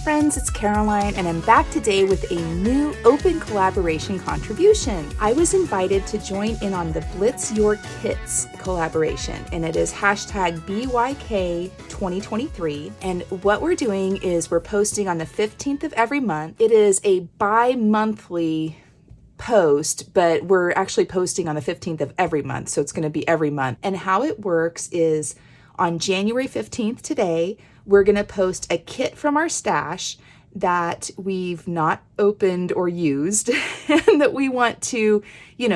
friends, it's Caroline, and I'm back today with a new open collaboration contribution. I was invited to join in on the Blitz Your Kitz collaboration, and it is hashtag BYK2023. And what we're doing is we're posting on the 15th of every month. It is a bi-monthly post, but we're actually posting on the 15th of every month, so it's going to be every month. And how it works is on January 15th today, we're going to post a kit from our stash that we've not opened or used and that we want to,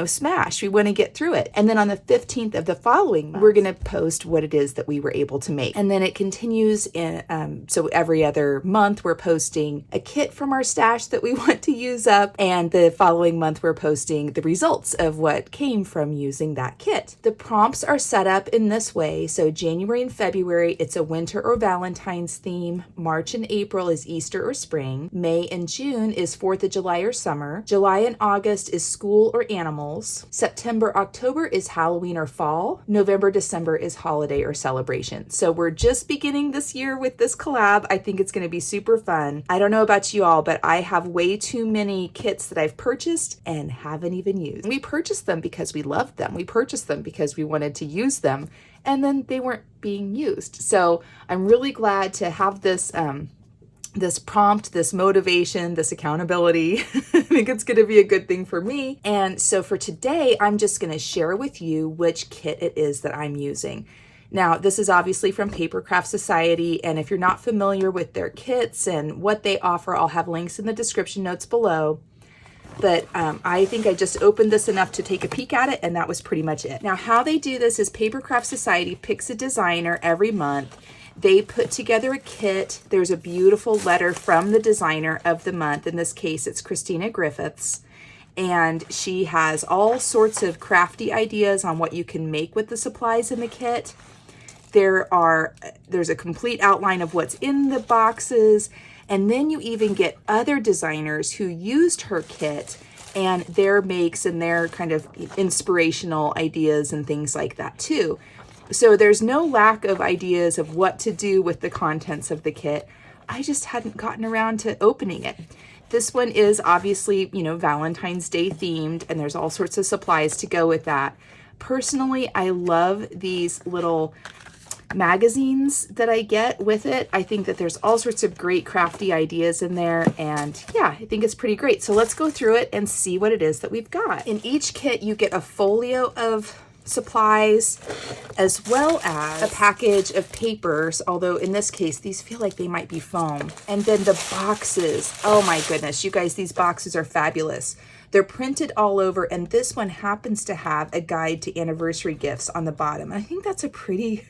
smash. We want to get through it. And then on the 15th of the following month, we're going to post what it is that we were able to make. And then it continues so every other month we're posting a kit from our stash that we want to use up. And the following month we're posting the results of what came from using that kit. The prompts are set up in this way. So January and February, it's a winter or Valentine's theme. March and April is Easter or spring. May and June is 4th of July or summer. July and August is school or animals. September, October is Halloween or fall. November, December is holiday or celebration. So we're just beginning this year with this collab. I think it's going to be super fun. I don't know about you all, but I have way too many kits that I've purchased and haven't even used. We purchased them because we loved them. We purchased them because we wanted to use them, and then they weren't being used. So I'm really glad to have this this prompt, this motivation, this accountability. I think it's going to be a good thing for me. And so for today, I'm just going to share with you which kit it is that I'm using. Now, this is obviously from Papercraft Society, and if you're not familiar with their kits and what they offer, I'll have links in the description notes below. But I think I just opened this enough to take a peek at it, and that was pretty much it. Now, how they do this is Papercraft Society picks a designer every month. They put together a kit. There's a beautiful letter from the designer of the month. In this case, it's Christina Griffiths. And she has all sorts of crafty ideas on what you can make with the supplies in the kit. There's a complete outline of what's in the boxes. And then you even get other designers who used her kit and their makes and their kind of inspirational ideas and things like that too. So there's no lack of ideas of what to do with the contents of the kit. I just hadn't gotten around to opening it. This one is obviously, Valentine's Day themed, and there's all sorts of supplies to go with that. Personally, I love these little magazines that I get with it. I think that there's all sorts of great crafty ideas in there, and yeah, I think it's pretty great. So let's go through it and see what it is that we've got. In each kit, you get a folio of supplies as well as a package of papers, although in this case these feel like they might be foam. And then the boxes, oh my goodness, you guys, these boxes are fabulous. They're printed all over, and this one happens to have a guide to anniversary gifts on the bottom. I think that's a pretty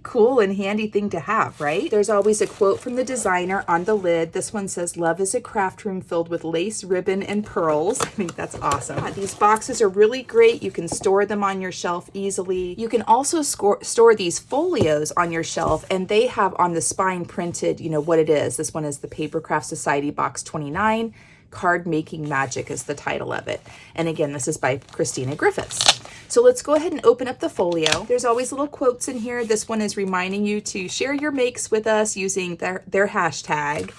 cool and handy thing to have, right? There's always a quote from the designer on the lid. This one says, "Love is a craft room filled with lace, ribbon, and pearls." I think that's awesome. Yeah, these boxes are really great. You can store them on your shelf easily. You can also store these folios on your shelf, and they have on the spine printed, what it is. This one is the Papercraft Society Box 29. Card Making Magic is the title of it. And again, this is by Christina Griffiths. So let's go ahead and open up the folio. There's always little quotes in here. This one is reminding you to share your makes with us using their hashtag.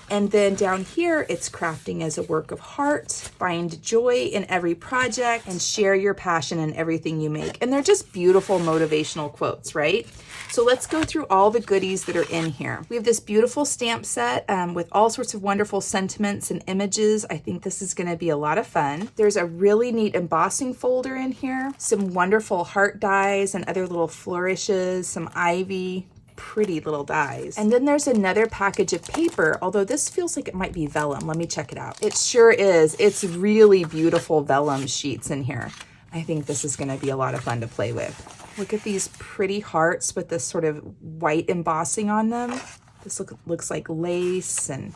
And then down here, it's crafting as a work of heart, find joy in every project, and share your passion in everything you make. And they're just beautiful motivational quotes, right? So let's go through all the goodies that are in here. We have this beautiful stamp set with all sorts of wonderful sentiments and images. I think this is going to be a lot of fun. There's a really neat embossing folder in here, some wonderful heart dies and other little flourishes, some ivy, pretty little dies. And then there's another package of paper, although this feels like it might be vellum. Let me check it out. It sure is. It's really beautiful vellum sheets in here. I think this is going to be a lot of fun to play with. Look at these pretty hearts with this sort of white embossing on them. This looks like lace and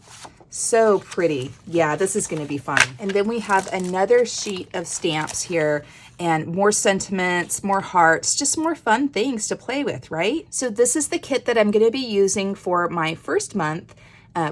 so pretty. Yeah, this is going to be fun. And then we have another sheet of stamps here and more sentiments, more hearts, just more fun things to play with, right? So this is the kit that I'm going to be using for my first month.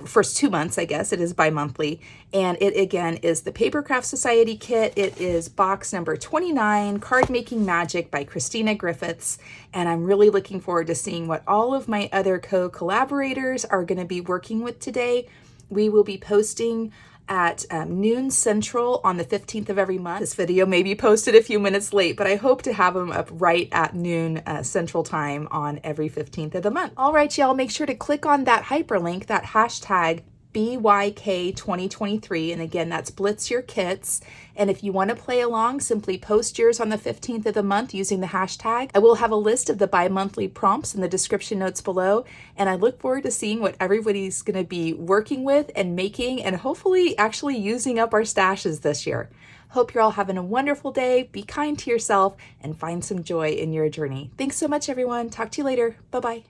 First 2 months, I guess. It is bi-monthly. And it, again, is the Papercraft Society kit. It is box number 29, Card Making Magic by Christina Griffiths. And I'm really looking forward to seeing what all of my other co-collaborators are going to be working with today. We will be posting at noon Central on the 15th of every month. This video may be posted a few minutes late, but I hope to have them up right at noon Central Time on every 15th of the month. All right, y'all, make sure to click on that hyperlink, that hashtag BYK2023, and again, that's Blitz Your Kitz. And if you want to play along, simply post yours on the 15th of the month using the hashtag. I will have a list of the bi-monthly prompts in the description notes below, and I look forward to seeing what everybody's going to be working with and making, and hopefully actually using up our stashes this year. Hope you're all having a wonderful day. Be kind to yourself and find some joy in your journey. Thanks so much, everyone. Talk to you later. Bye-bye.